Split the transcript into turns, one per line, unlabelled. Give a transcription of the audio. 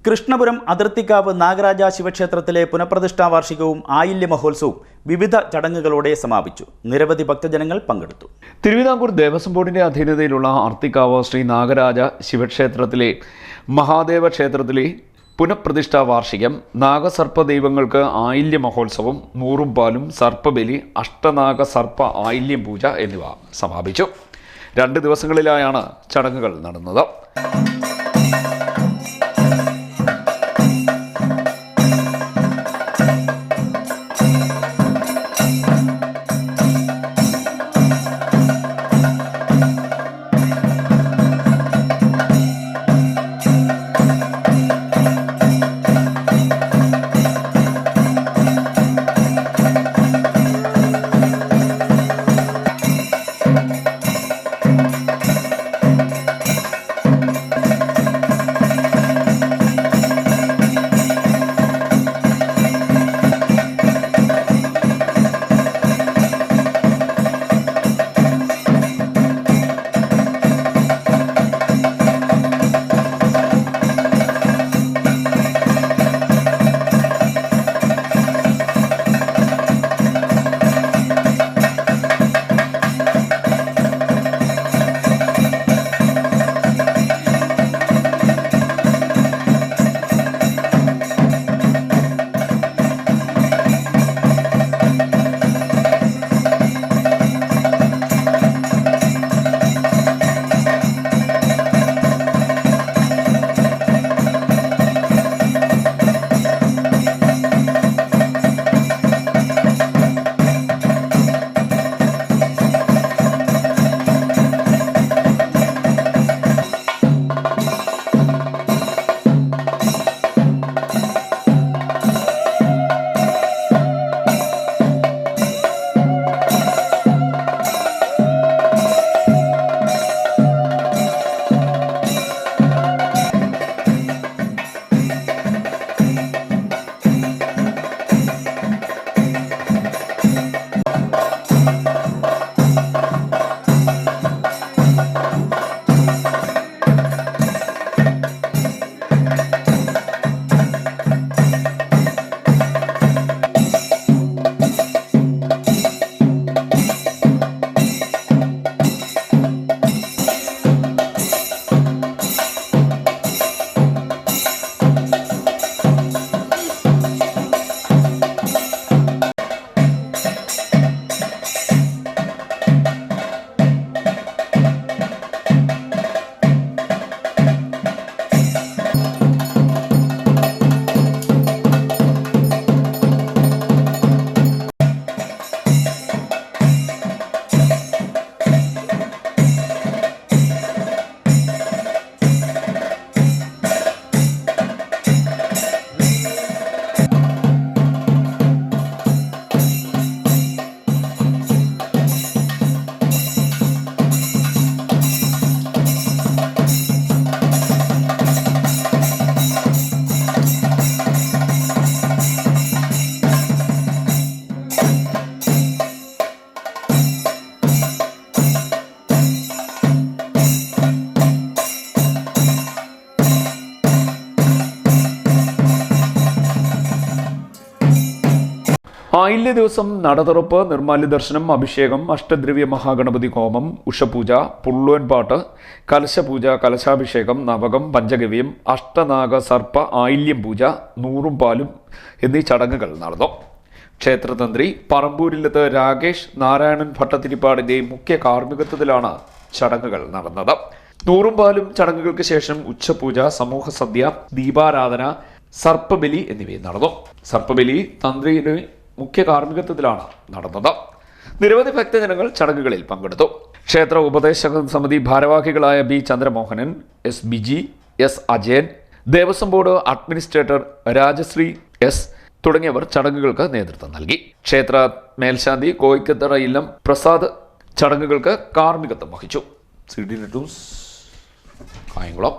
കൃഷ്ണപുരം അതിർത്തിക്കാവ് നാഗരാജ ശിവക്ഷേത്രത്തിലെ പുനഃപ്രതിഷ്ഠാ വാർഷികവും ആയില്യ മഹോത്സവവും വിവിധ ചടങ്ങുകളോടെ സമാപിച്ചു. നിരവധി ഭക്തജനങ്ങൾ പങ്കെടുത്തു.
തിരുവിതാംകൂർ ദേവസ്വം ബോർഡിന്റെ അധീനതയിലുള്ള അതിർത്തിക്കാവ് ശ്രീ നാഗരാജ ശിവക്ഷേത്രത്തിലെ മഹാദേവ ക്ഷേത്രത്തിലെ പുനഃപ്രതിഷ്ഠാ വാർഷികം, നാഗസർപ്പ ദൈവങ്ങൾക്ക് ആയില്യ മഹോത്സവം, നൂറും പാലും, സർപ്പബലി, അഷ്ടനാഗ സർപ്പ ആയില്യം പൂജ എന്നിവ സമാപിച്ചു. 2 ദിവസങ്ങളിലായാണ് ചടങ്ങുകൾ നടന്നത്. ആയില്യ ദിവസം നടതുറപ്പ്, നിർമ്മാല്യ ദർശനം, അഭിഷേകം, അഷ്ടദ്രവ്യ മഹാഗണപതി ഹോമം, ഉഷപൂജ, പുള്ളുവൻപാട്ട്, കലശപൂജ, കലശാഭിഷേകം, നവകം, പഞ്ചഗവ്യം, അഷ്ടനാഗ സർപ്പ ആയില്യം പൂജ, നൂറും പാലും എന്നീ ചടങ്ങുകൾ നടന്നു. ക്ഷേത്രതന്ത്രി പറമ്പൂരിലത്ത് രാകേഷ് നാരായണൻ ഭട്ടതിരിപ്പാടിന്റെ മുഖ്യ കാർമ്മികത്വത്തിലാണ് ചടങ്ങുകൾ നടന്നത്. നൂറും പാലും ചടങ്ങുകൾക്ക് ശേഷം ഉച്ചപൂജ, സമൂഹ സദ്യ, ദീപാരാധന, സർപ്പബലി എന്നിവയും നടന്നു. സർപ്പബലി തന്ത്രിയുടെ മുഖ്യ കാർമ്മികത്വത്തിലാണ് നടന്നത്. നിരവധി ഭക്തജനങ്ങൾ ചടങ്ങുകളിൽ പങ്കെടുത്തു. ക്ഷേത്ര ഉപദേശക സമിതി ഭാരവാഹികളായ B Chandramohanan, S Biji, S Ajayan, Devaswom Board administrator Rajasree S തുടങ്ങിയവർ ചടങ്ങുകൾക്ക് നേതൃത്വം നൽകി. ക്ഷേത്ര മേൽശാന്തി കോയിക്കത്തറ ഇല്ലം പ്രസാദ് ചടങ്ങുകൾക്ക് കാർമ്മികത്വം വഹിച്ചു. CDN news Kayamkulam.